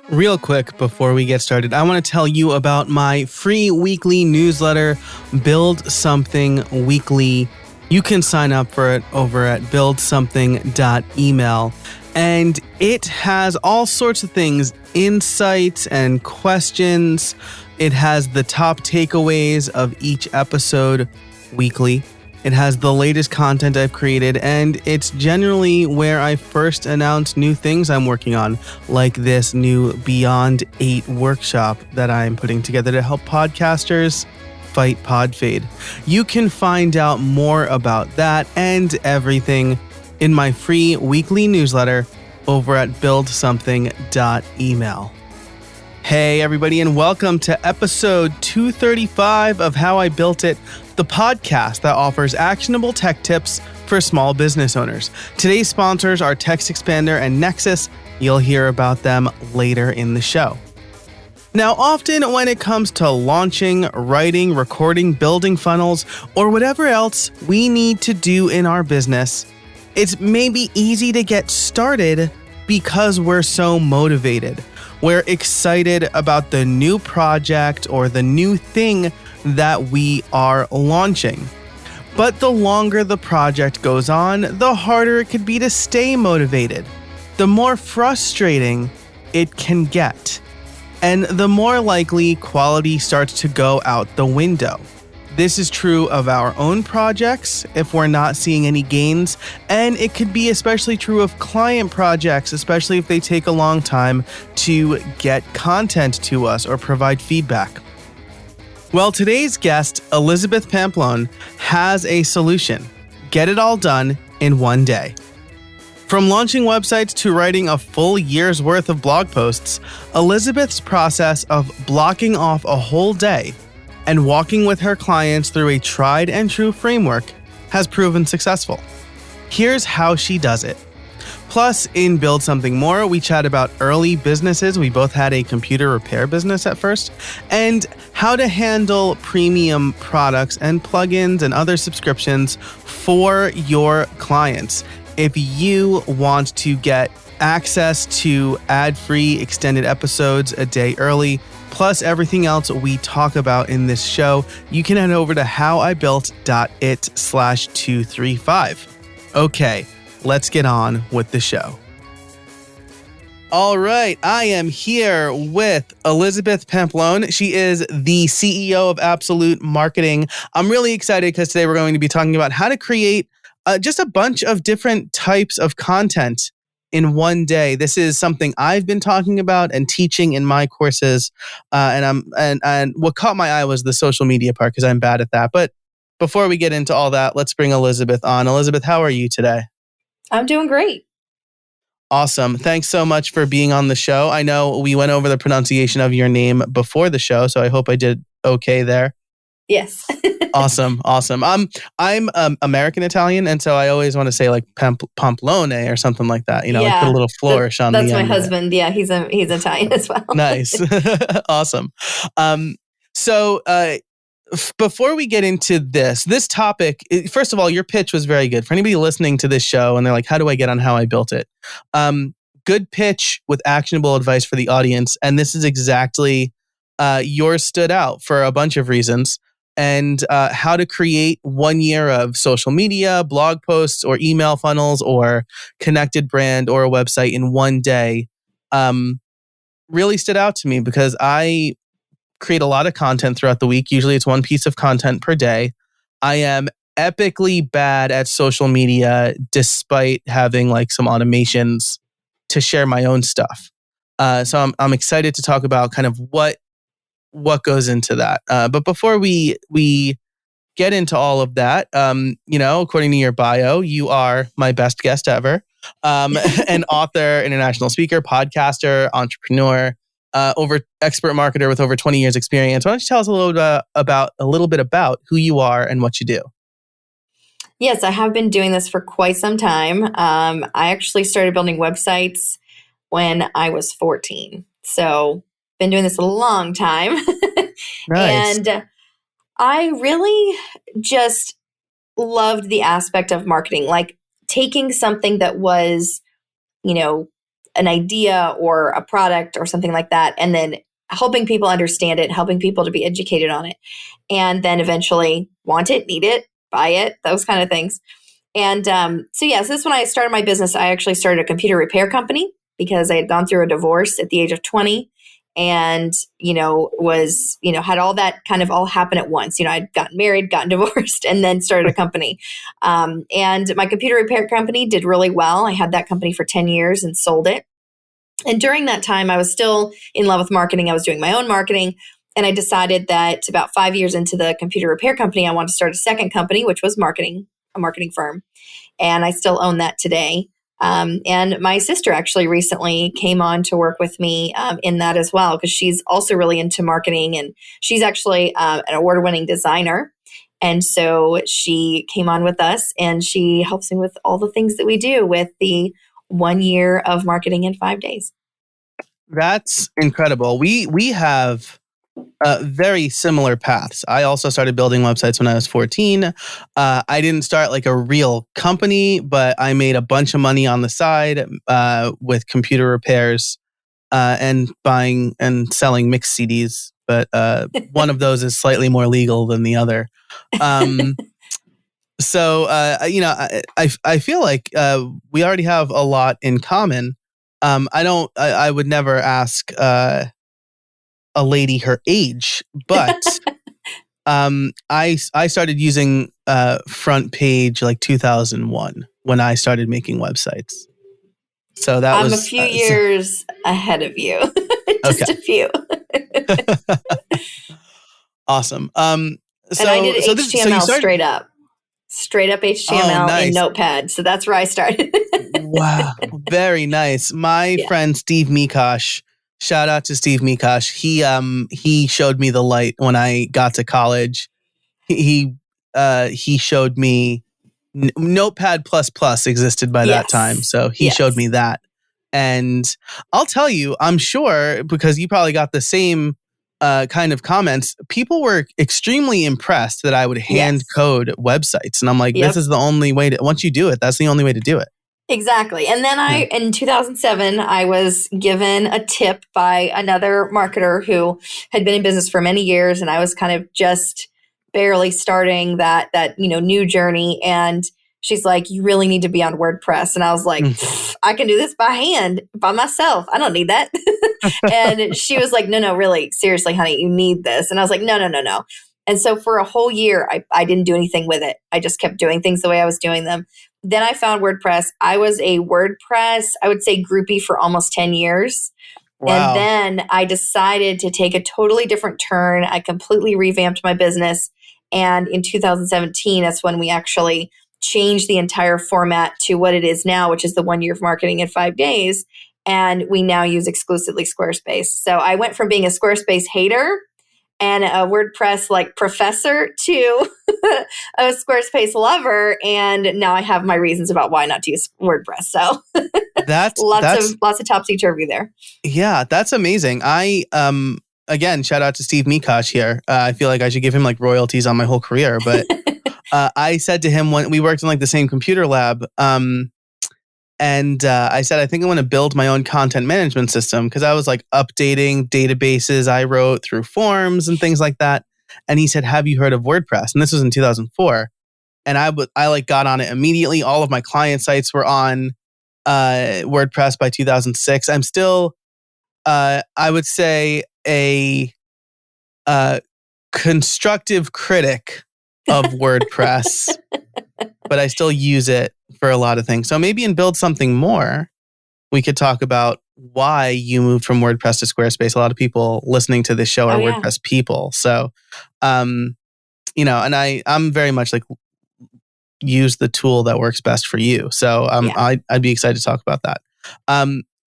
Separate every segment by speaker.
Speaker 1: Real quick before we get started, I want to tell you about my free weekly newsletter, Build Something Weekly. You can sign up for it over at buildsomething.email. And it has all sorts of things, insights and questions. It has the top takeaways of each episode weekly. It has the latest content I've created, and it's generally where I first announce new things I'm working on, like this new Beyond 8 workshop that I'm putting together to help podcasters fight pod fade. You can find out more about that and everything in my free weekly newsletter over at buildsomething.email. Hey everybody, and welcome to episode 235 of How I Built It, the podcast that offers actionable tech tips for small business owners. Today's sponsors are TextExpander and Nexus. You'll hear about them later in the show. Now, often when it comes to launching, writing, recording, building funnels, or whatever else we need to do in our business, it's maybe easy to get started because we're so motivated. We're excited about the new project or the new thing that we are launching. But the longer the project goes on, the harder it could be to stay motivated. The more frustrating it can get. And the more likely quality starts to go out the window. This is true of our own projects if we're not seeing any gains, and it could be especially true of client projects, especially if they take a long time to get content to us or provide feedback. Well, today's guest, Elizabeth Pampalone, has a solution. Get it all done in one day. From launching websites to writing a full year's worth of blog posts, Elizabeth's process of blocking off a whole day and walking with her clients through a tried and true framework has proven successful. Here's how she does it. Plus, in Build Something More, we chat about early businesses. We both had a computer repair business at first, and how to handle premium products and plugins and other subscriptions for your clients. If you want to get access to ad-free extended episodes a day early, plus everything else we talk about in this show, you can head over to howibuilt.it/235. Okay, let's get on with the show. All right, I am here with Elizabeth Pampalone. She is the CEO of Absolute Marketing. I'm really excited because today we're going to be talking about how to create just a bunch of different types of content in one day. This is something I've been talking about and teaching in my courses. And what caught my eye was the social media part because I'm bad at that. But before we get into all that, let's bring Elizabeth on. Elizabeth, how are you today?
Speaker 2: I'm doing great.
Speaker 1: Awesome. Thanks so much for being on the show. I know we went over the pronunciation of your name before the show, so I hope I did okay there.
Speaker 2: Yes.
Speaker 1: Awesome. I'm American Italian, and so I always want to say like Pampalone or something like that. You know, like put a little flourish on the end.
Speaker 2: That's my husband. Yeah, he's Italian as well.
Speaker 1: Nice. Awesome. So before we get into this topic, first of all, your pitch was very good. For anybody listening to this show and they're like, how do I get on How I Built It? Good pitch with actionable advice for the audience. And this is exactly yours stood out for a bunch of reasons. And how to create 1 year of social media, blog posts, or email funnels, or connected brand, or a website in one day really stood out to me because I create a lot of content throughout the week. Usually it's one piece of content per day. I am epically bad at social media despite having like some automations to share my own stuff. So I'm excited to talk about kind of what goes into that. But before we get into all of that, according to your bio, you are my best guest ever. An author, international speaker, podcaster, entrepreneur, expert marketer with over 20 years experience. Why don't you tell us a little bit about who you are and what you do?
Speaker 2: Yes, I have been doing this for quite some time. I actually started building websites when I was 14. So been doing this a long time.
Speaker 1: Nice.
Speaker 2: And I really just loved the aspect of marketing. Like taking something that was, an idea or a product or something like that, and then helping people understand it, helping people to be educated on it, and then eventually want it, need it, buy it, those kind of things. And so this is when I started my business. I actually started a computer repair company because I had gone through a divorce at the age of 20 and, had all that kind of all happen at once. I'd gotten married, gotten divorced, and then started a company. And my computer repair company did really well. I had that company for 10 years and sold it. And during that time, I was still in love with marketing. I was doing my own marketing. And I decided that about 5 years into the computer repair company, I wanted to start a second company, which was a marketing firm. And I still own that today. And my sister actually recently came on to work with me in that as well, because she's also really into marketing. And she's actually an award-winning designer. And so she came on with us and she helps me with all the things that we do with the 1 year of marketing in 5 days.
Speaker 1: That's incredible. We have very similar paths. I also started building websites when I was 14. I didn't start like a real company, but I made a bunch of money on the side with computer repairs and buying and selling mixed CDs. But one of those is slightly more legal than the other. So, I feel like we already have a lot in common. I would never ask a lady her age, but I started using Front Page like 2001 when I started making websites. So that was
Speaker 2: a few years ahead of you. Just a few.
Speaker 1: Awesome.
Speaker 2: And I did HTML straight up HTML in Notepad. So that's where I started.
Speaker 1: Wow. Very nice. My friend, Steve Mikosh, shout out to Steve Mikosh. He showed me the light when I got to college. He showed me Notepad++ existed by that time. So he showed me that. And I'll tell you, I'm sure, because you probably got the same kind of comments, people were extremely impressed that I would hand code websites. And I'm like, this is the only way to, once you do it, that's the only way to do it.
Speaker 2: Exactly. And then in 2007, I was given a tip by another marketer who had been in business for many years. And I was kind of just barely starting that new journey. And she's like, you really need to be on WordPress. And I was like, I can do this by hand, by myself. I don't need that. And she was like, no, really, seriously, honey, you need this. And I was like, no. And so for a whole year, I didn't do anything with it. I just kept doing things the way I was doing them. Then I found WordPress. I was a WordPress, I would say, groupie for almost 10 years. Wow. And then I decided to take a totally different turn. I completely revamped my business. And in 2017, that's when we actually changed the entire format to what it is now, which is the 1 year of marketing in 5 days. And we now use exclusively Squarespace. So I went from being a Squarespace hater and a WordPress like professor to a Squarespace lover. And now I have my reasons about why not to use WordPress. So that's lots of topsy-turvy there.
Speaker 1: Yeah, that's amazing. I again, shout out to Steve Mikosh here. I feel like I should give him like royalties on my whole career. But I said to him when we worked in like the same computer lab, and I said, I think I want to build my own content management system because I was like updating databases I wrote through forms and things like that. And he said, have you heard of WordPress? And this was in 2004. And I like got on it immediately. All of my client sites were on WordPress by 2006. I'm still, I would say, a constructive critic of WordPress, but I still use it for a lot of things. So maybe in Build Something More, we could talk about why you moved from WordPress to Squarespace. A lot of people listening to this show are WordPress people. So, and I'm very much like, use the tool that works best for you. So I'd be excited to talk about that.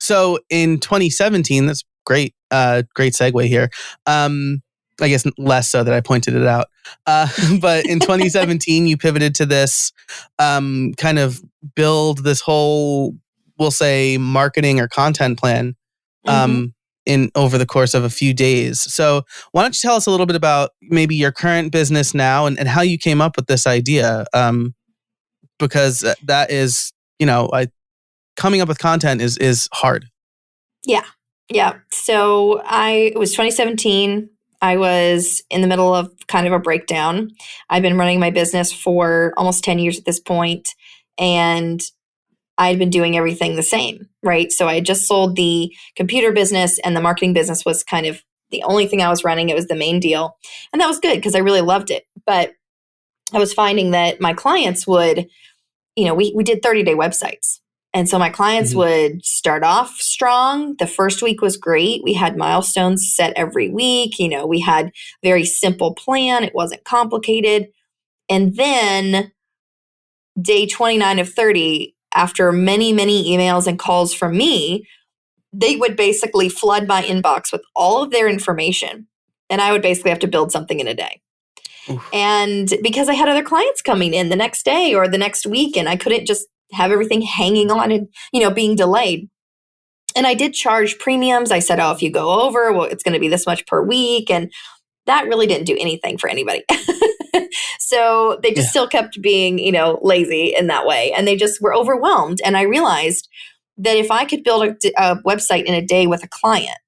Speaker 1: So in 2017, that's great. Great segue here. I guess less so that I pointed it out. But in 2017, you pivoted to this kind of build this whole, we'll say, marketing or content plan in over the course of a few days. So why don't you tell us a little bit about maybe your current business now and how you came up with this idea because that is, coming up with content is hard.
Speaker 2: Yeah. Yeah. So it was 2017. I was in the middle of kind of a breakdown. I've been running my business for almost 10 years at this point, and I'd been doing everything the same, right? So I had just sold the computer business, and the marketing business was kind of the only thing I was running. It was the main deal. And that was good because I really loved it. But I was finding that my clients would, we did 30-day websites. And so my clients would start off strong. The first week was great. We had milestones set every week. We had very simple plan. It wasn't complicated. And then day 29 of 30, after many, many emails and calls from me, they would basically flood my inbox with all of their information. And I would basically have to build something in a day. Oof. And because I had other clients coming in the next day or the next week, and I couldn't just have everything hanging on and, being delayed. And I did charge premiums. I said, if you go over, well, it's going to be this much per week. And that really didn't do anything for anybody. So they just still kept being, lazy in that way. And they just were overwhelmed. And I realized that if I could build a website in a day with a client,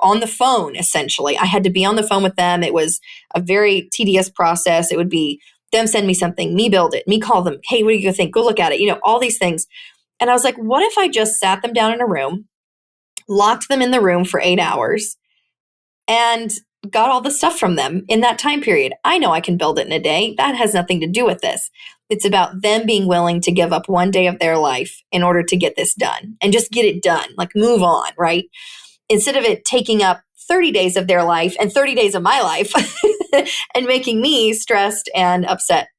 Speaker 2: on the phone, essentially, I had to be on the phone with them. It was a very tedious process. It would be them send me something, me build it, me call them. Hey, what do you think? Go look at it. All these things. And I was like, what if I just sat them down in a room, locked them in the room for 8 hours, and got all the stuff from them in that time period? I know I can build it in a day. That has nothing to do with this. It's about them being willing to give up one day of their life in order to get this done and just get it done, like move on, right? Instead of it taking up 30 days of their life and 30 days of my life and making me stressed and upset.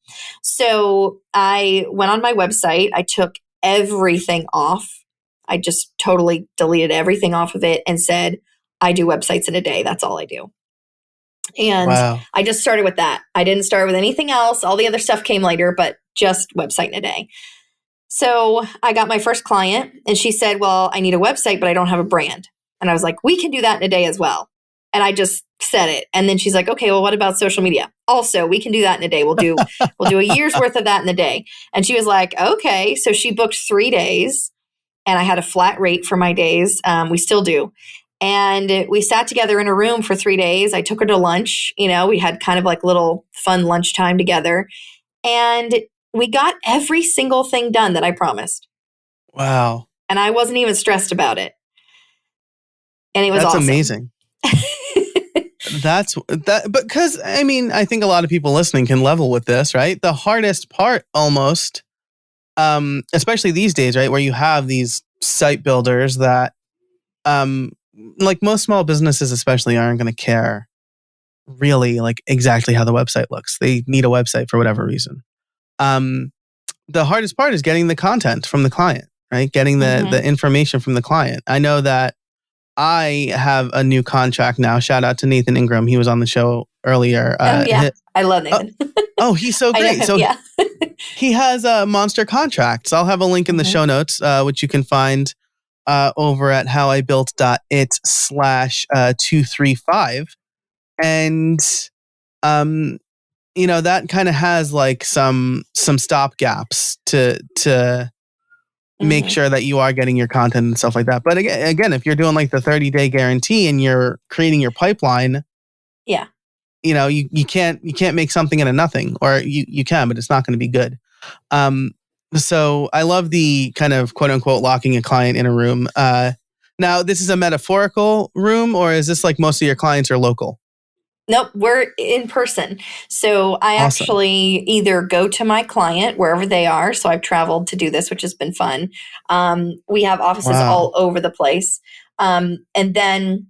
Speaker 2: So I went on my website. I took everything off. I just totally deleted everything off of it and said, I do websites in a day. That's all I do. And I just started with that. I didn't start with anything else. All the other stuff came later, but just website in a day. So I got my first client, and she said, well, I need a website, but I don't have a brand. And I was like, we can do that in a day as well. And I just said it. And then she's like, okay, well, what about social media? Also, we can do that in a day. We'll do a year's worth of that in a day. And she was like, okay. So she booked 3 days, and I had a flat rate for my days. We still do. And we sat together in a room for 3 days. I took her to lunch. We had kind of like little fun lunchtime together. And we got every single thing done that I promised.
Speaker 1: Wow.
Speaker 2: And I wasn't even stressed about it. And it was
Speaker 1: That's
Speaker 2: awesome.
Speaker 1: Amazing. Because I think a lot of people listening can level with this, right? The hardest part almost, especially these days, right? Where you have these site builders that, like most small businesses especially, aren't going to care really like exactly how the website looks. They need a website for whatever reason. The hardest part is getting the content from the client, right? Getting the information from the client. I know that I have a new contract now. Shout out to Nathan Ingram. He was on the show earlier.
Speaker 2: I love Nathan.
Speaker 1: He's so great. So he has monster contracts. I'll have a link in the show notes, which you can find over at howibuilt.it/235. And, that kind of has like some stop gaps to make sure that you are getting your content and stuff like that. But again, if you're doing like the 30-day guarantee and you're creating your pipeline, you can't make something out of nothing, or you can, but it's not going to be good. So I love the kind of quote unquote locking a client in a room. Now this is a metaphorical room, or is this like most of your clients are local?
Speaker 2: Nope, we're in person. So I actually either go to my client wherever they are. So I've traveled to do this, which has been fun. We have offices all over the place. And then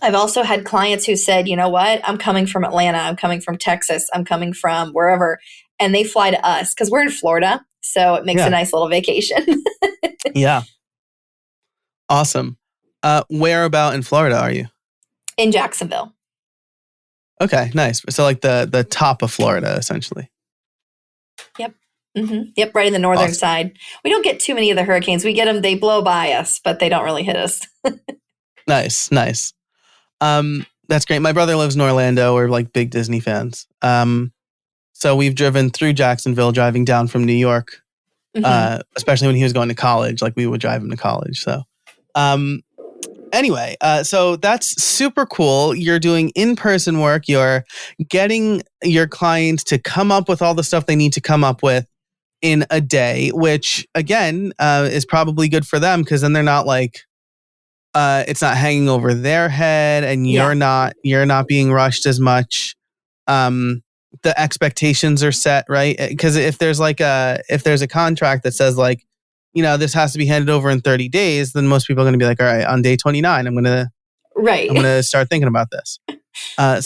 Speaker 2: I've also had clients who said, you know what, I'm coming from Atlanta, I'm coming from Texas, I'm coming from wherever. And they fly to us because we're in Florida. So it makes a nice little vacation.
Speaker 1: Yeah. Awesome. Where about in Florida are you?
Speaker 2: In Jacksonville.
Speaker 1: Okay, nice. So like the top of Florida, essentially.
Speaker 2: Yep. Mm-hmm. Yep, right in the northern side. We don't get too many of the hurricanes. We get them, they blow by us, but they don't really hit us.
Speaker 1: Nice. That's great. My brother lives in Orlando. We're like big Disney fans. So So we've driven through Jacksonville, driving down from New York, especially when he was going to college. Like we would drive him to college. So anyway, so that's super cool. You're doing in-person work. You're getting your clients to come up with all the stuff they need to come up with in a day, which again is probably good for them because then they're not like, it's not hanging over their head and you're not being rushed as much. The expectations are set, right? Because if there's a contract that says like, this has to be handed over in 30 days, then most people are going to be like, all right, on day 29, I'm going to start thinking about this.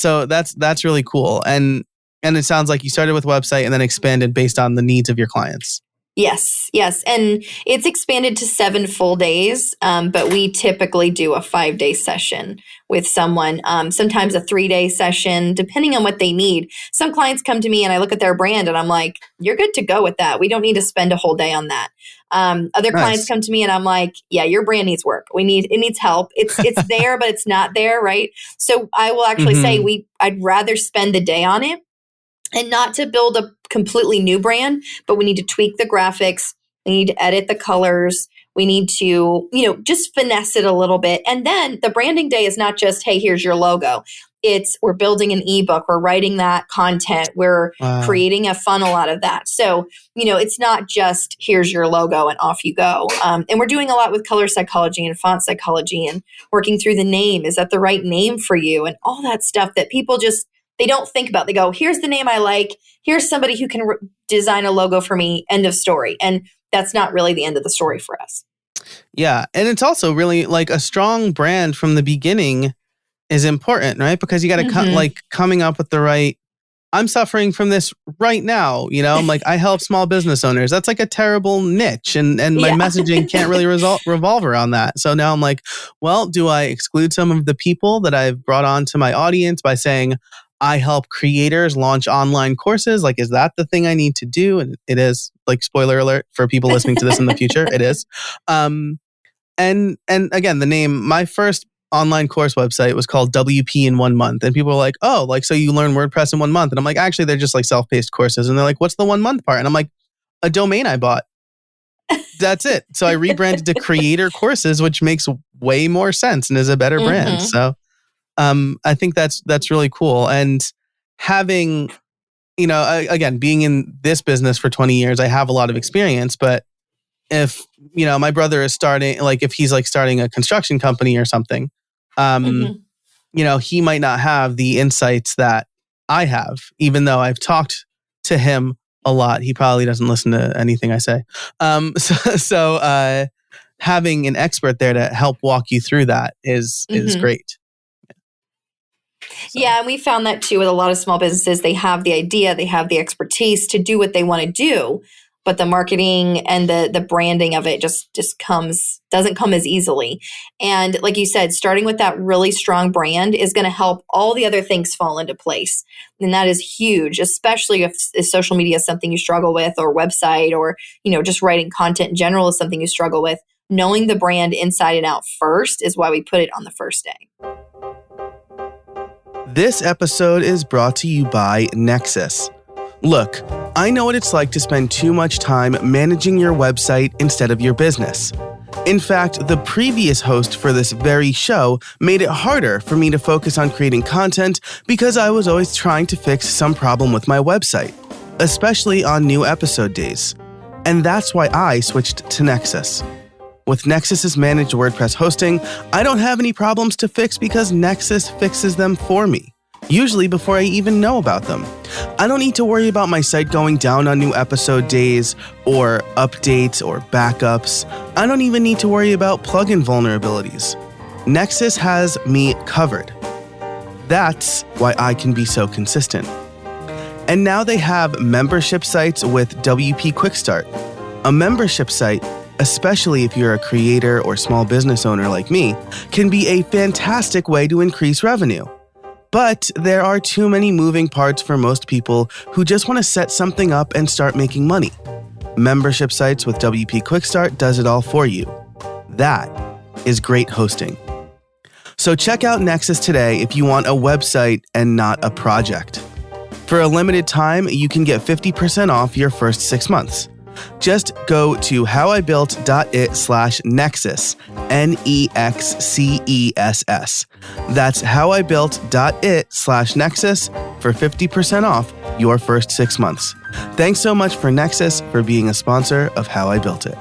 Speaker 1: So that's really cool. And it sounds like you started with a website and then expanded based on the needs of your clients.
Speaker 2: Yes. And it's expanded to 7 full days, but we typically do a 5-day session with someone, sometimes a 3-day session, depending on what they need. Some clients come to me and I look at their brand and I'm like, you're good to go with that. We don't need to spend a whole day on that. Other clients come to me and I'm like, yeah, your brand needs work. It needs help. It's there, but it's not there, right? So I will actually say I'd rather spend the day on it. And not to build a completely new brand, but we need to tweak the graphics. We need to edit the colors. We need to, just finesse it a little bit. And then the branding day is not just, hey, here's your logo. We're building an ebook. We're writing that content. We're creating a funnel out of that. So, it's not just here's your logo and off you go. And we're doing a lot with color psychology and font psychology and working through the name. Is that the right name for you? And all that stuff that people they don't think about. They go, here's the name I like. Here's somebody who can design a logo for me. End of story. And that's not really the end of the story for us.
Speaker 1: Yeah. And it's also really like a strong brand from the beginning is important, right? Because you got to coming up with the right, I'm suffering from this right now. I'm like, I help small business owners. That's like a terrible niche. And my messaging can't really revolve around that. So now I'm like, well, do I exclude some of the people that I've brought on to my audience by saying, I help creators launch online courses? Like, is that the thing I need to do? And it is, like, spoiler alert for people listening to this in the future. It is. And again, the name, my first online course website was called WP in 1 month. And people were like, oh, like, so you learn WordPress in 1 month. And I'm like, actually, they're just like self-paced courses. And they're like, what's the 1 month part? And I'm like, a domain I bought. That's it. So I rebranded to Creator Courses, which makes way more sense and is a better brand. So I think that's really cool. And having, again, being in this business for 20 years, I have a lot of experience. But if, my brother is starting, like if he's like starting a construction company or something, he might not have the insights that I have, even though I've talked to him a lot. He probably doesn't listen to anything I say. So having an expert there to help walk you through that is great. So.
Speaker 2: Yeah, and we found that too with a lot of small businesses. They have the idea, they have the expertise to do what they want to do, but the marketing and the branding of it just doesn't come as easily. And like you said, starting with that really strong brand is going to help all the other things fall into place. And that is huge, especially if social media is something you struggle with, or website, or just writing content in general is something you struggle with. Knowing the brand inside and out first is why we put it on the first day.
Speaker 1: This episode is brought to you by Nexus. Look, I know what it's like to spend too much time managing your website instead of your business. In fact, the previous host for this very show made it harder for me to focus on creating content because I was always trying to fix some problem with my website, especially on new episode days. And that's why I switched to Nexus. With Nexus's managed WordPress hosting, I don't have any problems to fix because Nexus fixes them for me, usually before I even know about them. I don't need to worry about my site going down on new episode days, or updates, or backups. I don't even need to worry about plugin vulnerabilities. Nexus has me covered. That's why I can be so consistent. And now they have membership sites with WP Quick Start. A membership site, especially if you're a creator or small business owner like me, can be a fantastic way to increase revenue. But there are too many moving parts for most people who just want to set something up and start making money. Membership sites with WP Quick Start does it all for you. That is great hosting. So check out Nexus today if you want a website and not a project. For a limited time, you can get 50% off your first 6 months. Just go to howibuilt.it/nexus, NEXCESS. That's howibuilt.it/nexus for 50% off your first 6 months. Thanks so much for Nexus for being a sponsor of How I Built It.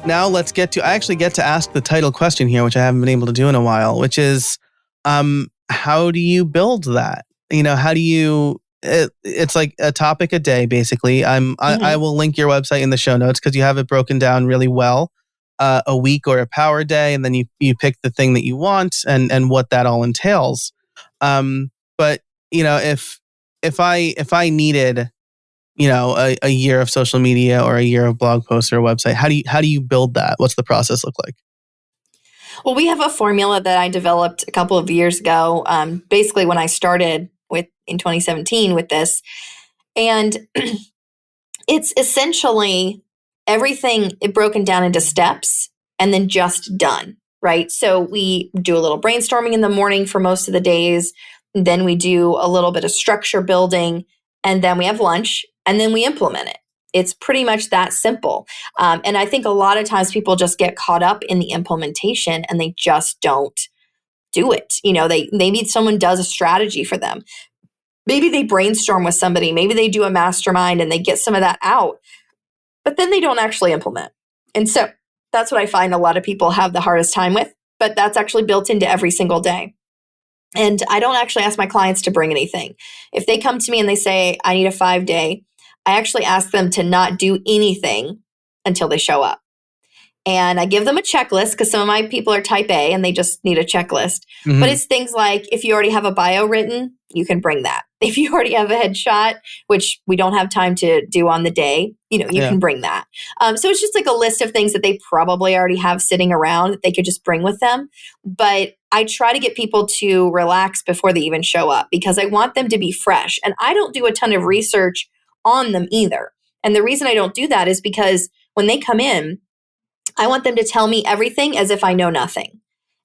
Speaker 1: Now I actually get to ask the title question here, which I haven't been able to do in a while, which is, how do you build that? How do you, it's like a topic a day, basically. I will link your website in the show notes because you have it broken down really well, a week or a power day. And then you pick the thing that you want and what that all entails. But if I needed, a year of social media or a year of blog posts or a website, how do you build that? What's the process look like?
Speaker 2: Well, we have a formula that I developed a couple of years ago, basically when I started in 2017 with this. And it's essentially everything broken down into steps and then just done, right? So we do a little brainstorming in the morning for most of the days. Then we do a little bit of structure building, and then we have lunch, and then we implement it. It's pretty much that simple. And I think a lot of times people just get caught up in the implementation and they just don't do it. Maybe someone does a strategy for them. Maybe they brainstorm with somebody. Maybe they do a mastermind and they get some of that out, but then they don't actually implement. And so that's what I find a lot of people have the hardest time with, but that's actually built into every single day. And I don't actually ask my clients to bring anything. If they come to me and they say, I need a 5-day, I actually ask them to not do anything until they show up. And I give them a checklist because some of my people are type A and they just need a checklist. Mm-hmm. But it's things like if you already have a bio written, you can bring that. If you already have a headshot, which we don't have time to do on the day, you can bring that. So it's just like a list of things that they probably already have sitting around that they could just bring with them. But I try to get people to relax before they even show up because I want them to be fresh. And I don't do a ton of research on them either. And the reason I don't do that is because when they come in, I want them to tell me everything as if I know nothing.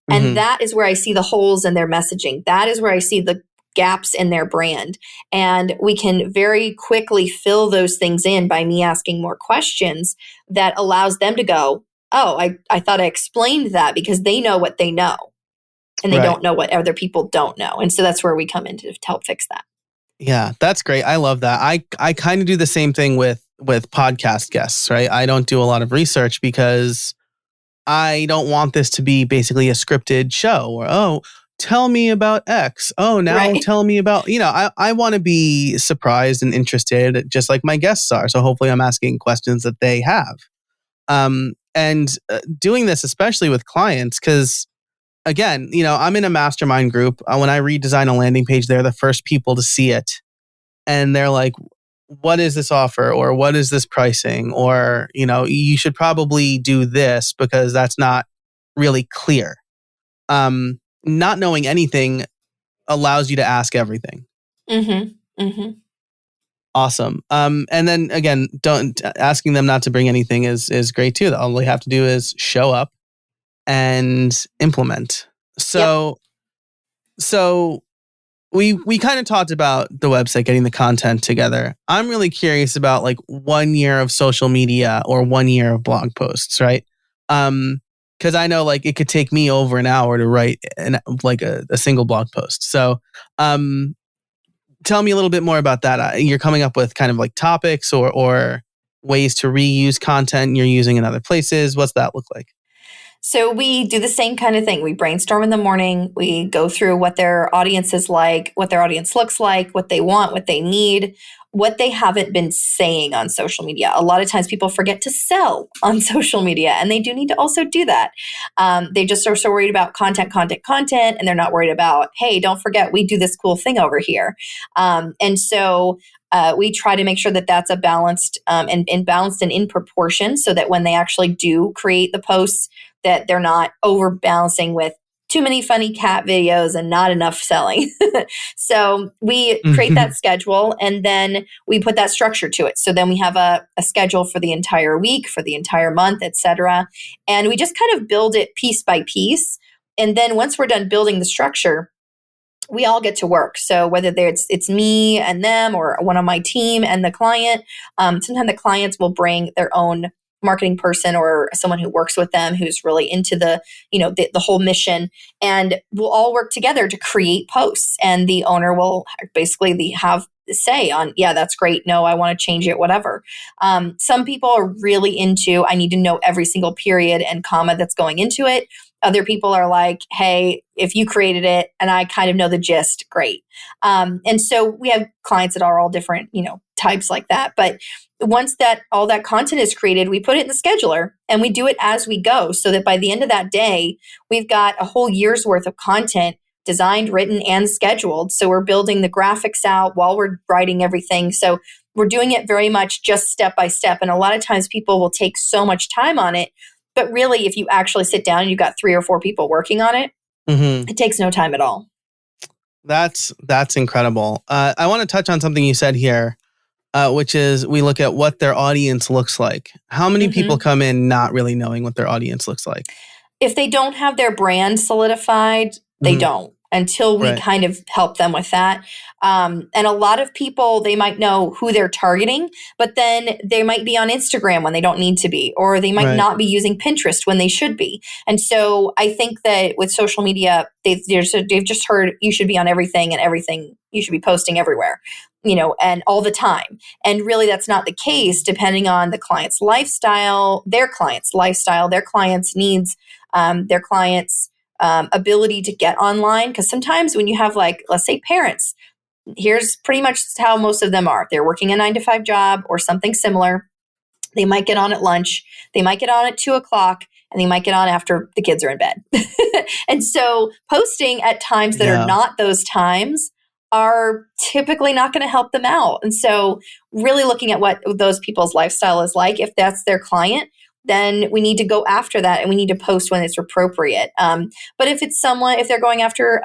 Speaker 2: And that is where I see the holes in their messaging. That is where I see the gaps in their brand. And we can very quickly fill those things in by me asking more questions that allows them to go, oh, I thought I explained that, because they know what they know and they don't know what other people don't know. And so that's where we come in to help fix that.
Speaker 1: Yeah, that's great. I love that. I kind of do the same thing with podcast guests, right? I don't do a lot of research because I don't want this to be basically a scripted show or, oh, tell me about X. Oh, now tell me about, I want to be surprised and interested just like my guests are. So hopefully I'm asking questions that they have. And doing this, especially with clients, because again, I'm in a mastermind group. When I redesign a landing page, they're the first people to see it. And they're like, what is this offer? Or what is this pricing? Or, you should probably do this because that's not really clear. Not knowing anything allows you to ask everything. Awesome. And then again, asking them not to bring anything is great too. All they have to do is show up and implement. So we kind of talked about the website, getting the content together. I'm really curious about like 1 year of social media or 1 year of blog posts, right? Because I know like it could take me over an hour to write a single blog post. So tell me a little bit more about that. You're coming up with kind of like topics or ways to reuse content you're using in other places. What's that look like?
Speaker 2: So we do the same kind of thing. We brainstorm in the morning. We go through what their audience is like, what their audience looks like, what they want, what they need, what they haven't been saying on social media. A lot of times people forget to sell on social media, and they do need to also do that. They just are so worried about content, and they're not worried about, hey, don't forget, we do this cool thing over here. And so we try to make sure that that's a balanced and balanced and in proportion, so that when they actually do create the posts, that they're not overbalancing with too many funny cat videos and not enough selling. So we create that schedule, and then we put that structure to it. So then we have a schedule for the entire week, for the entire month, etc. And we just kind of build it piece by piece. And then once we're done building the structure, we all get to work. So whether it's me and them or one on my team and the client, sometimes the clients will bring their own marketing person or someone who works with them who's really into the whole mission, and we'll all work together to create posts, and the owner will basically have say on, yeah, that's great, no, I want to change it, whatever. Some people are really into, I need to know every single period and comma that's going into it. Other people are like, hey, if you created it and I kind of know the gist, great. And so we have clients that are all different, types like that. But once that all that content is created, we put it in the scheduler and we do it as we go, so that by the end of that day, we've got a whole year's worth of content designed, written, and scheduled. So we're building the graphics out while we're writing everything. So we're doing it very much just step by step. And a lot of times people will take so much time on it. But really, if you actually sit down and you've got 3 or 4 people working on it, it takes no time at all.
Speaker 1: That's incredible. I want to touch on something you said here, which is we look at what their audience looks like. How many people come in not really knowing what their audience looks like?
Speaker 2: If they don't have their brand solidified, they don't, until we kind of help them with that. And a lot of people, they might know who they're targeting, but then they might be on Instagram when they don't need to be, or they might not be using Pinterest when they should be. And so I think that with social media, they've just heard you should be on everything, and everything, you should be posting everywhere, and all the time. And really that's not the case, depending on the client's lifestyle, their client's needs, their client's ability to get online. Because sometimes when you have, like, let's say parents, here's pretty much how most of them are. They're working a 9-to-5 job or something similar. They might get on at lunch. They might get on at 2:00, and they might get on after the kids are in bed. And so posting at times that are not those times are typically not going to help them out. And so really looking at what those people's lifestyle is like, if that's their client, then we need to go after that, and we need to post when it's appropriate. But if they're going after,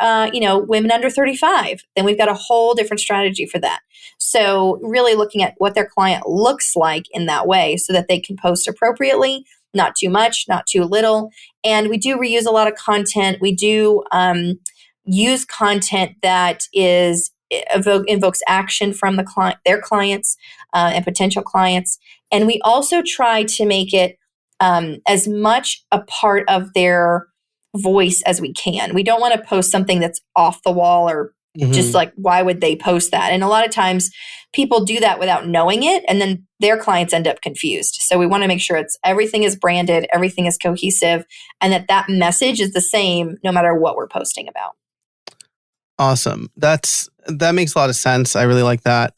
Speaker 2: women under 35, then we've got a whole different strategy for that. So really looking at what their client looks like in that way, so that they can post appropriately, not too much, not too little. And we do reuse a lot of content. We do use content that invokes action from their clients and potential clients. And we also try to make it as much a part of their voice as we can. We don't want to post something that's off the wall, or just like, why would they post that? And a lot of times people do that without knowing it, and then their clients end up confused. So we want to make sure everything is branded, everything is cohesive, and that message is the same no matter what we're posting about.
Speaker 1: Awesome. That makes a lot of sense. I really like that.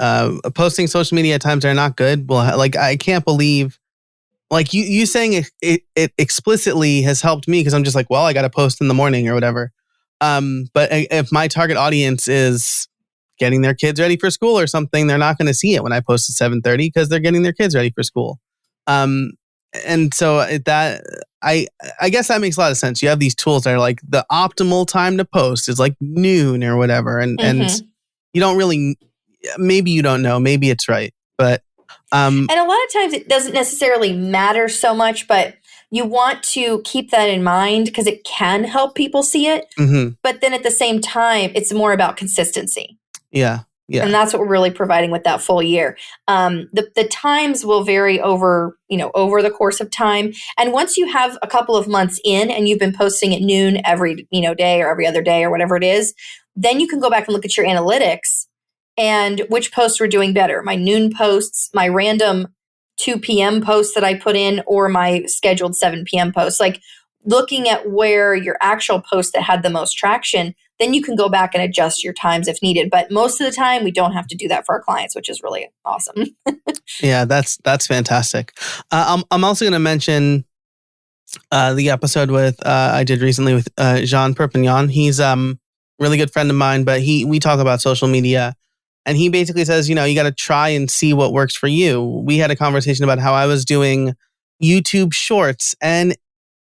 Speaker 1: Posting social media at times are not good. Well, like, I can't believe, like, you saying it explicitly has helped me, because I'm just like, well, I got to post in the morning or whatever. But if my target audience is getting their kids ready for school or something, they're not going to see it when I post at 7:30, because they're getting their kids ready for school. And so I guess that makes a lot of sense. You have these tools that are like, the optimal time to post is like noon or whatever. And you don't really, maybe you don't know, maybe it's right. But
Speaker 2: and a lot of times it doesn't necessarily matter so much, but you want to keep that in mind, because it can help people see it. But then at the same time, it's more about consistency. Yeah. And that's what we're really providing with that full year. The times will vary over the course of time. And once you have a couple of months in and you've been posting at noon every, day or every other day or whatever it is, then you can go back and look at your analytics and which posts were doing better. My noon posts, my random 2 p.m. posts that I put in, or my scheduled 7 p.m. posts. Like, looking at where your actual post that had the most traction, then you can go back and adjust your times if needed. But most of the time, we don't have to do that for our clients, which is really awesome.
Speaker 1: Yeah, that's fantastic. I'm also going to mention the episode I did recently with Jean Perpignan. He's really good friend of mine, but we talk about social media. And he basically says, you got to try and see what works for you. We had a conversation about how I was doing YouTube Shorts and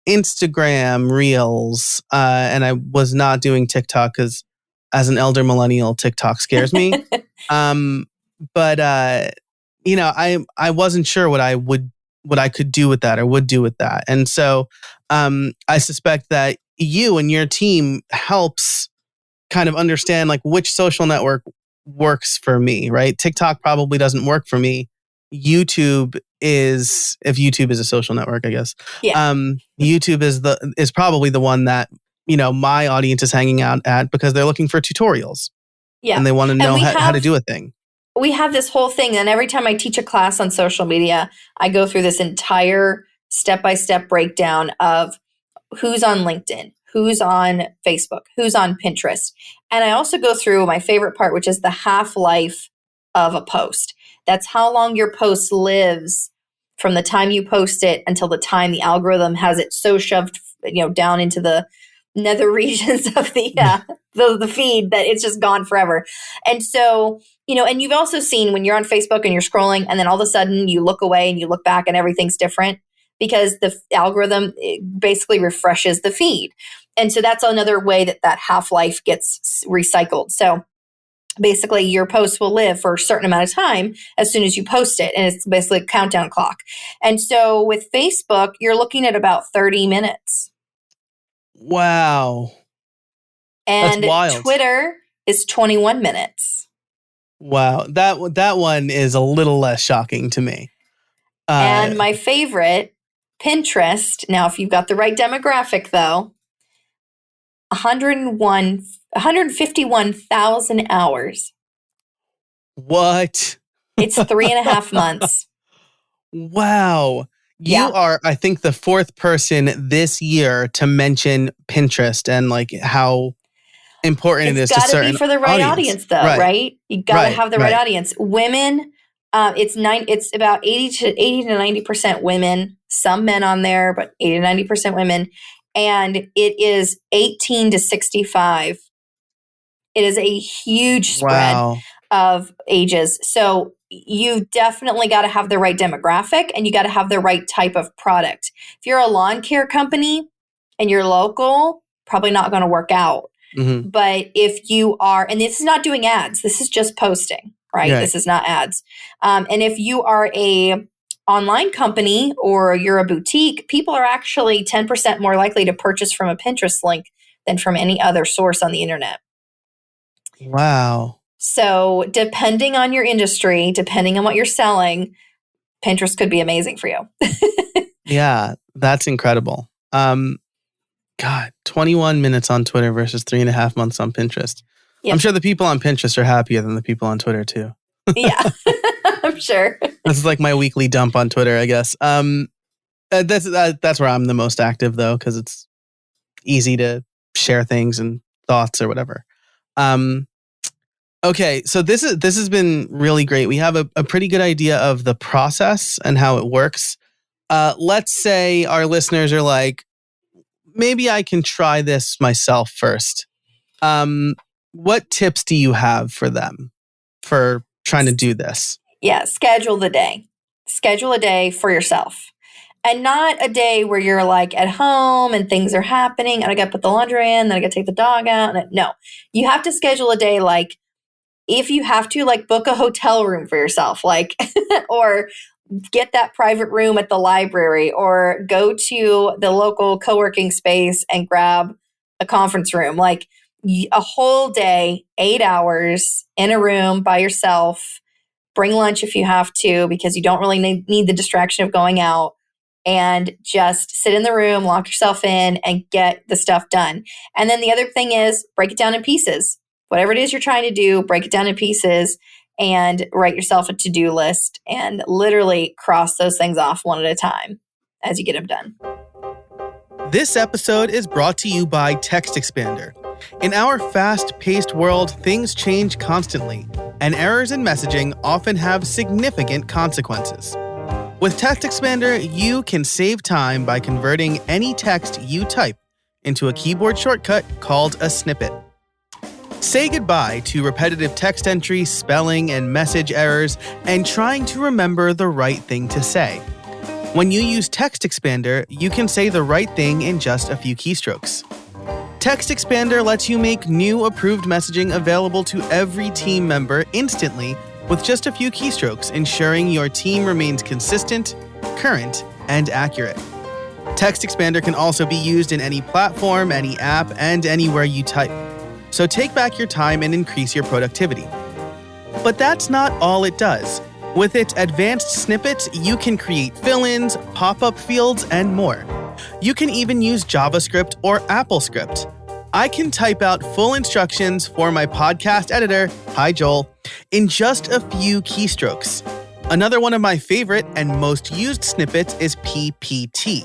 Speaker 1: Instagram Reels, and I was not doing TikTok, because as an elder millennial, TikTok scares me. But I wasn't sure what I could do with that or would do with that. And so I suspect that you and your team helps kind of understand like which social network works for me, right? TikTok probably doesn't work for me. YouTube is, if YouTube is a social network, I guess.
Speaker 2: Yeah.
Speaker 1: YouTube is probably the one that, my audience is hanging out at because they're looking for tutorials.
Speaker 2: Yeah.
Speaker 1: And they want to know how to do a thing.
Speaker 2: We have this whole thing, and every time I teach a class on social media, I go through this entire step-by-step breakdown of who's on LinkedIn, who's on Facebook, who's on Pinterest. And I also go through my favorite part, which is the half-life of a post. That's how long your post lives from the time you post it until the time the algorithm has it so shoved, down into the nether regions of the feed that it's just gone forever. And so, and you've also seen when you're on Facebook and you're scrolling and then all of a sudden you look away and you look back and everything's different because the algorithm basically refreshes the feed. And so that's another way that half-life gets recycled. So basically your post will live for a certain amount of time as soon as you post it. And it's basically a countdown clock. And so with Facebook, you're looking at about 30 minutes.
Speaker 1: Wow.
Speaker 2: And
Speaker 1: that's wild.
Speaker 2: Twitter is 21 minutes.
Speaker 1: Wow. That one is a little less shocking to me.
Speaker 2: And my favorite, Pinterest. Now, if you've got the right demographic, though, 151,000 hours.
Speaker 1: What?
Speaker 2: It's 3.5 months.
Speaker 1: Wow. You are, I think, the fourth person this year to mention Pinterest and like how important it is to certain audience.
Speaker 2: It's got to be for the right audience, though, right? You got to have the right audience. Women, it's about 80 to 90% women. Some men on there, but 80 to 90% women. And it is 18 to 65. It is a huge spread of ages. So you've definitely got to have the right demographic and you got to have the right type of product. If you're a lawn care company and you're local, probably not going to work out. Mm-hmm. But if you are, and this is not doing ads, this is just posting, right? This is not ads. And if you are a online company or you're a boutique, people are actually 10% more likely to purchase from a Pinterest link than from any other source on the internet.
Speaker 1: Wow.
Speaker 2: So depending on your industry, depending on what you're selling, Pinterest could be amazing for you.
Speaker 1: Yeah, that's incredible. God, 21 minutes on Twitter versus 3.5 months on Pinterest. Yep. I'm sure the people on Pinterest are happier than the people on Twitter too.
Speaker 2: Yeah, I'm sure.
Speaker 1: This is like my weekly dump on Twitter, I guess. That's where I'm the most active though, because it's easy to share things and thoughts or whatever. Okay, so this has been really great. We have a pretty good idea of the process and how it works. Let's say our listeners are like, maybe I can try this myself first. What tips do you have for them for trying to do this? Yeah,
Speaker 2: schedule the day. Schedule a day for yourself. And not a day where you're like at home and things are happening and I got to put the laundry in, then I got to take the dog out. No, you have to schedule a day like if you have to, like book a hotel room for yourself, like, or get that private room at the library or go to the local co-working space and grab a conference room, like a whole day, 8 hours in a room by yourself. Bring lunch if you have to, because you don't really need the distraction of going out, and just sit in the room, lock yourself in and get the stuff done. And then the other thing is break it down in pieces. Whatever it is you're trying to do, break it down in pieces and write yourself a to-do list and literally cross those things off one at a time as you get them done.
Speaker 1: This episode is brought to you by Text Expander. In our fast-paced world, things change constantly, and errors in messaging often have significant consequences. With Text Expander, you can save time by converting any text you type into a keyboard shortcut called a snippet. Say goodbye to repetitive text entry, spelling, and message errors, and trying to remember the right thing to say. When you use Text Expander, you can say the right thing in just a few keystrokes. Text Expander lets you make new approved messaging available to every team member instantly with just a few keystrokes, ensuring your team remains consistent, current, and accurate. Text Expander can also be used in any platform, any app, and anywhere you type. So take back your time and increase your productivity. But that's not all it does. With its advanced snippets, you can create fill-ins, pop-up fields, and more. You can even use JavaScript or AppleScript. I can type out full instructions for my podcast editor, hi Joel, in just a few keystrokes. Another one of my favorite and most used snippets is PPT.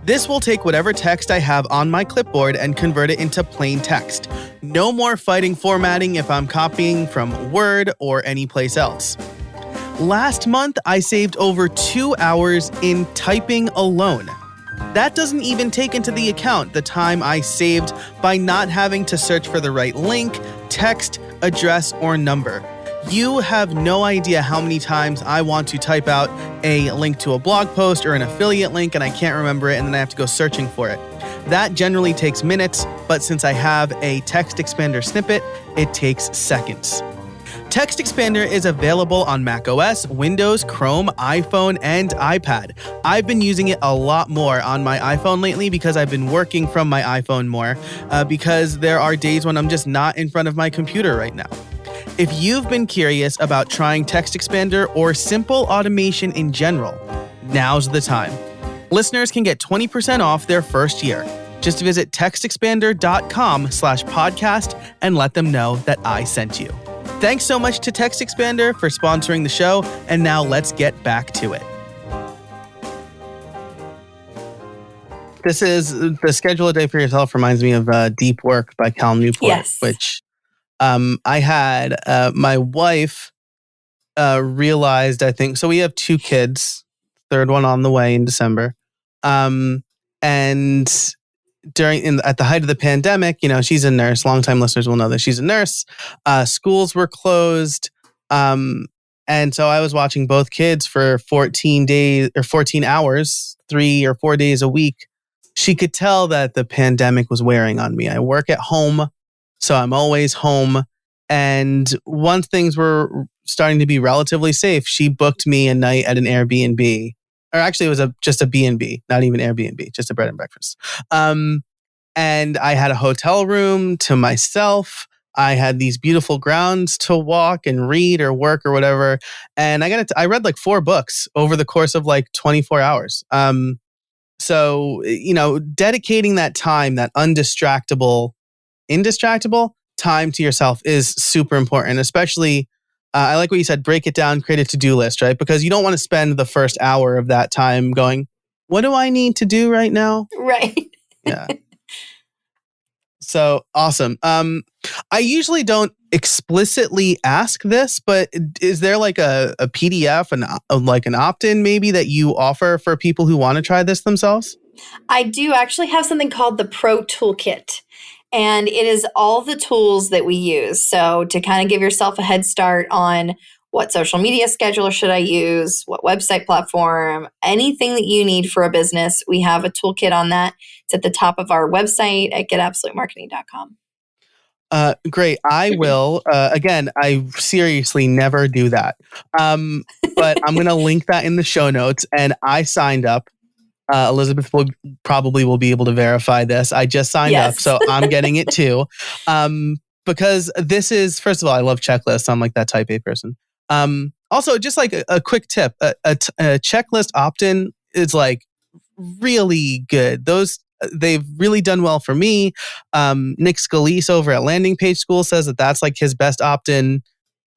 Speaker 1: This will take whatever text I have on my clipboard and convert it into plain text. No more fighting formatting if I'm copying from Word or anyplace else. Last month, I saved over 2 hours in typing alone. That doesn't even take into the account the time I saved by not having to search for the right link, text, address, or number. You have no idea how many times I want to type out a link to a blog post or an affiliate link and I can't remember it and then I have to go searching for it. That generally takes minutes, but since I have a text expander snippet, it takes seconds. Text Expander is available on macOS, Windows, Chrome, iPhone, and iPad. I've been using it a lot more on my iPhone lately because I've been working from my iPhone more because there are days when I'm just not in front of my computer right now. If you've been curious about trying Text Expander or simple automation in general, now's the time. Listeners can get 20% off their first year. Just visit textexpander.com/podcast and let them know that I sent you. Thanks so much to Text Expander for sponsoring the show, and now let's get back to it. This is the Schedule a Day for Yourself reminds me of Deep Work by Cal Newport,
Speaker 2: Yes.
Speaker 1: which I had my wife realized, I think, so we have 2 kids, third one on the way in December. And at the height of the pandemic, she's a nurse. Longtime listeners will know that she's a nurse. Schools were closed. And so I was watching both kids for 14 days or 14 hours, 3 or 4 days a week. She could tell that the pandemic was wearing on me. I work at home, so I'm always home. And once things were starting to be relatively safe, she booked me a night at an Airbnb. Or actually, it was just a B&B, not even Airbnb, just a bread and breakfast. And I had a hotel room to myself. I had these beautiful grounds to walk and read or work or whatever. And I read like 4 books over the course of like 24 hours. So, dedicating that time, that indistractable time to yourself is super important, especially I like what you said, break it down, create a to-do list, right? Because you don't want to spend the first hour of that time going, what do I need to do right now?
Speaker 2: Right.
Speaker 1: Yeah. So awesome. I usually don't explicitly ask this, but is there like a PDF and like an opt-in maybe that you offer for people who want to try this themselves?
Speaker 2: I do actually have something called the Pro Toolkit. And it is all the tools that we use. So to kind of give yourself a head start on what social media scheduler should I use, what website platform, anything that you need for a business, we have a toolkit on that. It's at the top of our website at getabsolutemarketing.com.
Speaker 1: Great. I will. Again, I seriously never do that. But I'm going to link that in the show notes. And I signed up. Elizabeth will be able to verify this. I just signed up, so I'm getting it too. Because this is, first of all, I love checklists. I'm like that type A person. Also, just like a quick tip, a checklist opt-in is like really good. They've really done well for me. Nick Scalise over at Landing Page School says that that's like his best opt-in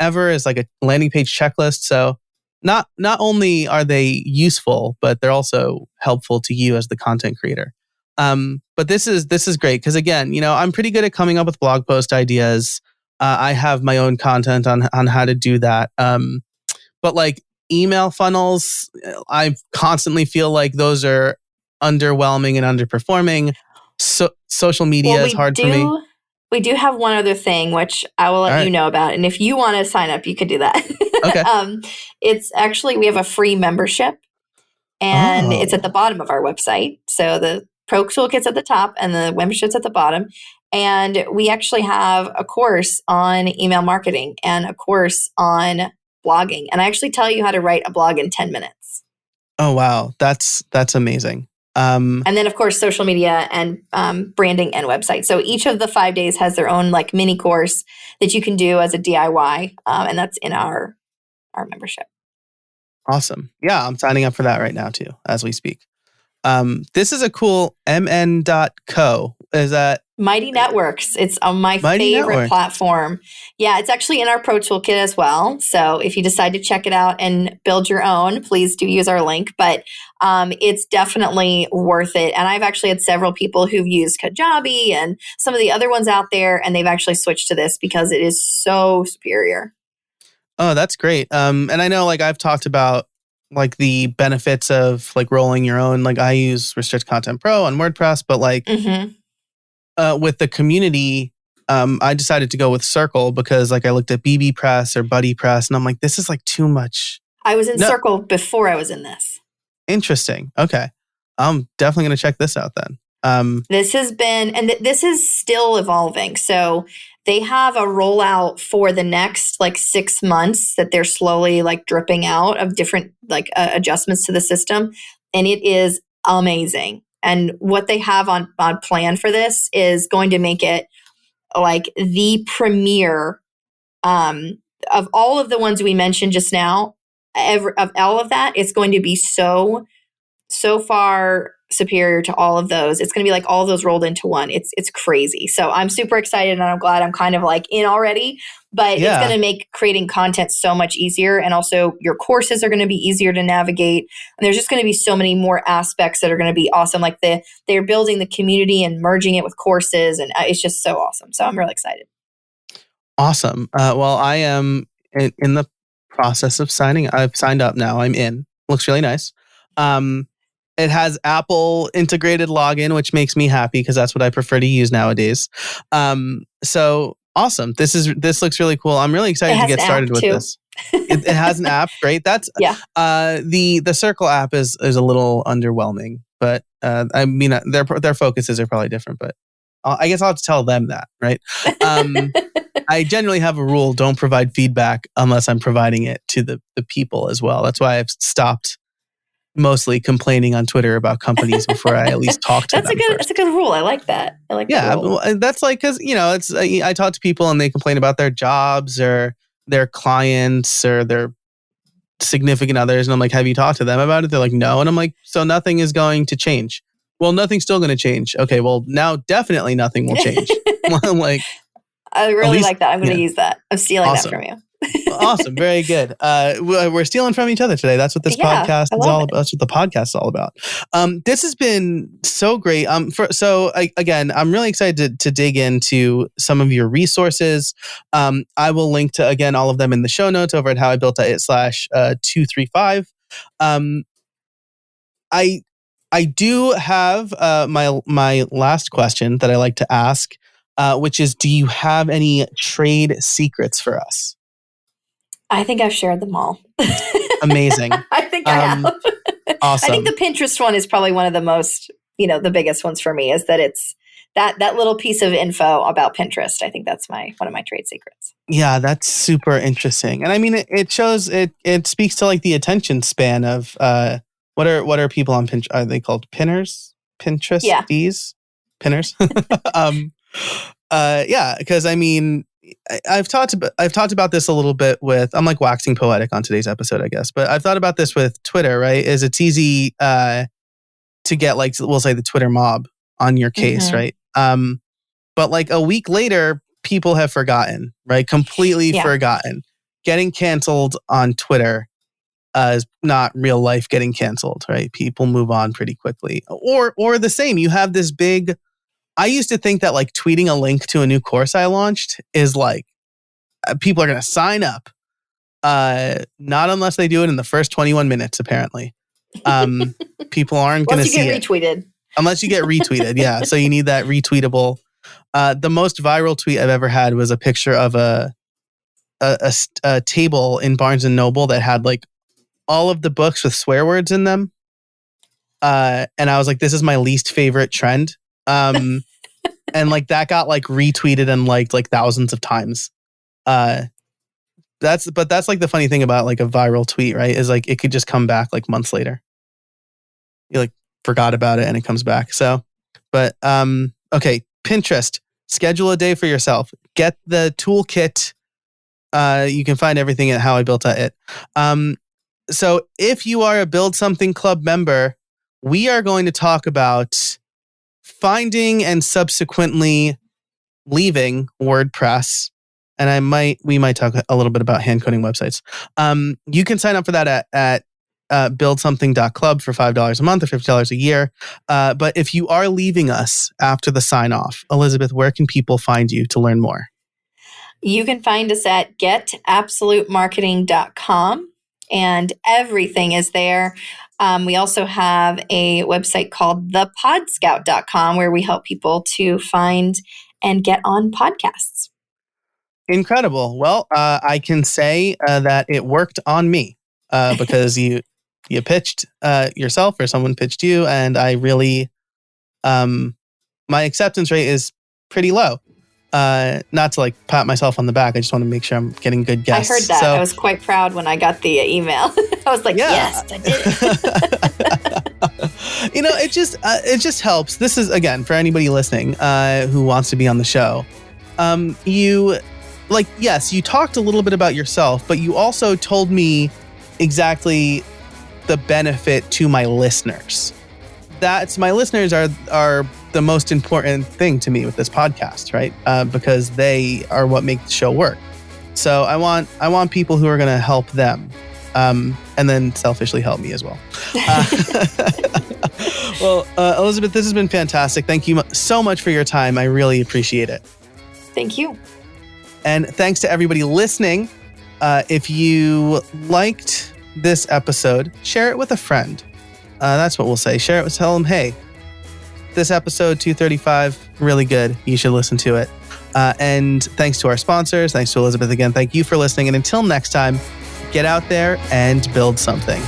Speaker 1: ever, is like a landing page checklist. So not only are they useful, but they're also helpful to you as the content creator. But this is great because again, I'm pretty good at coming up with blog post ideas. I have my own content on how to do that. But like email funnels, I constantly feel like those are underwhelming and underperforming. So social media is hard for me.
Speaker 2: We do have one other thing, which I will let you know about. And if you want to sign up, you could do that.
Speaker 1: Okay.
Speaker 2: It's actually, we have a free membership and it's at the bottom of our website. So the Pro Toolkit's at the top and the membership's at the bottom. And we actually have a course on email marketing and a course on blogging. And I actually tell you how to write a blog in 10 minutes.
Speaker 1: Oh, wow. That's amazing.
Speaker 2: And then, of course, social media and branding and website. So each of the 5 days has their own like mini course that you can do as a DIY. And that's in our membership.
Speaker 1: Awesome. Yeah, I'm signing up for that right now too, as we speak. This is a cool mn.co. Is that
Speaker 2: Mighty Networks? It's on my
Speaker 1: Mighty
Speaker 2: favorite
Speaker 1: Networks.
Speaker 2: platform. Yeah, it's actually in our Pro Toolkit as well. So if you decide to check it out and build your own, please do use our link. But it's definitely worth it. And I've actually had several people who've used Kajabi and some of the other ones out there, and they've actually switched to this because it is so superior.
Speaker 1: Oh, that's great. And I know like I've talked about like the benefits of like rolling your own. Like I use Restrict Content Pro on WordPress, but like with the community, I decided to go with Circle because like I looked at BB Press or Buddy Press and I'm like, this is like too much.
Speaker 2: I was in Circle before I was in this.
Speaker 1: Interesting. Okay. I'm definitely going to check this out then.
Speaker 2: This has been, and this is still evolving. So they have a rollout for the next like 6 months that they're slowly like dripping out of different like adjustments to the system. And it is amazing. And what they have on plan for this is going to make it like the premier of all of the ones we mentioned just now. Of all of that, it's going to be so far superior to all of those. It's going to be like all of those rolled into one. It's crazy. So I'm super excited and I'm glad I'm kind of like in already, but it's going to make creating content so much easier. And also your courses are going to be easier to navigate. And there's just going to be so many more aspects that are going to be awesome. Like they're building the community and merging it with courses. And it's just so awesome. So I'm really excited.
Speaker 1: Awesome. Well, I am in the process of signing. I've signed up now. I'm in. Looks really nice. It has Apple integrated login, which makes me happy because that's what I prefer to use nowadays. So awesome. This looks really cool. I'm really excited to get started with this. It has an app. Great. That's the Circle app is a little underwhelming, but I mean their focuses are probably different. But I guess I'll have to tell them that, right? I generally have a rule: don't provide feedback unless I'm providing it to the people as well. That's why I've stopped mostly complaining on Twitter about companies before I at least talk to them.
Speaker 2: That's a good rule. I like that. I like that rule.
Speaker 1: Well, that's like because it's I talk to people and they complain about their jobs or their clients or their significant others, and I'm like, have you talked to them about it? They're like, no, and I'm like, so nothing is going to change. Well, nothing's still going to change. Okay, well now definitely nothing will change. Like,
Speaker 2: I really like that. I'm going to use that. I'm stealing that from you.
Speaker 1: Awesome. Very good. We're stealing from each other today. That's what this podcast is all about. That's what the podcast is all about. This has been so great. Again, I'm really excited to dig into some of your resources. I will link to, again, all of them in the show notes over at howibuilt.it/235. I do have my last question that I like to ask, which is, do you have any trade secrets for us?
Speaker 2: I think I've shared them all.
Speaker 1: Amazing.
Speaker 2: I think I have.
Speaker 1: Awesome.
Speaker 2: I think the Pinterest one is probably one of the most, the biggest ones for me, is that it's that little piece of info about Pinterest. I think that's one of my trade secrets.
Speaker 1: Yeah, that's super interesting. And I mean, it shows, it speaks to like the attention span of, what are people on Pinterest? Are they called pinners? Pinterest?
Speaker 2: Yeah.
Speaker 1: Pinners? Yeah, because I mean, I've talked about this a little bit with, I'm like waxing poetic on today's episode, I guess, but I've thought about this with Twitter, right? Is it's easy to get like, we'll say the Twitter mob on your case, right? But like a week later, people have forgotten, right? Completely forgotten. Getting canceled on Twitter is not real life getting canceled, right? People move on pretty quickly. Or the same, you have this big, I used to think that like tweeting a link to a new course I launched is like, people are going to sign up. Not unless they do it in the first 21 minutes, apparently. People aren't going to see it. Unless you get retweeted. Yeah. So you need that retweetable. The most viral tweet I've ever had was a picture of a table in Barnes and Noble that had like all of the books with swear words in them. And I was like, this is my least favorite trend. And like that got like retweeted and liked like thousands of times. That's like the funny thing about like a viral tweet, right? Is like it could just come back like months later. You're like, forgot about it and it comes back. So, but okay, Pinterest, schedule a day for yourself. Get the toolkit. You can find everything at howibuilt.it. So if you are a Build Something Club member, we are going to talk about finding and subsequently leaving WordPress. And we might talk a little bit about hand coding websites. You can sign up for that at buildsomething.club for $5 a month or $50 a year. But if you are leaving us after the sign off, Elizabeth, where can people find you to learn more?
Speaker 2: You can find us at getabsolutemarketing.com, and everything is there. We also have a website called thepodscout.com where we help people to find and get on podcasts.
Speaker 1: Incredible. Well, I can say that it worked on me because you pitched yourself or someone pitched you, and I really, my acceptance rate is pretty low. Not to like pat myself on the back. I just want to make sure I'm getting good guests.
Speaker 2: I heard that. I was quite proud when I got the email. I was like, yes, I did it. It just helps. This is, again, for anybody listening who wants to be on the show. You talked a little bit about yourself, but you also told me exactly the benefit to my listeners. My listeners are the most important thing to me with this podcast, right? Because they are what make the show work. So I want people who are going to help them, and then selfishly help me as well. Well, Elizabeth, this has been fantastic. Thank you so much for your time. I really appreciate it. Thank you.
Speaker 1: And thanks to everybody listening. If you liked this episode, share it with a friend. That's what we'll say. Share it. Tell them, hey, this episode 235, really good. You should listen to it. And thanks to our sponsors. Thanks to Elizabeth again. Thank you for listening. And until next time, get out there and build something.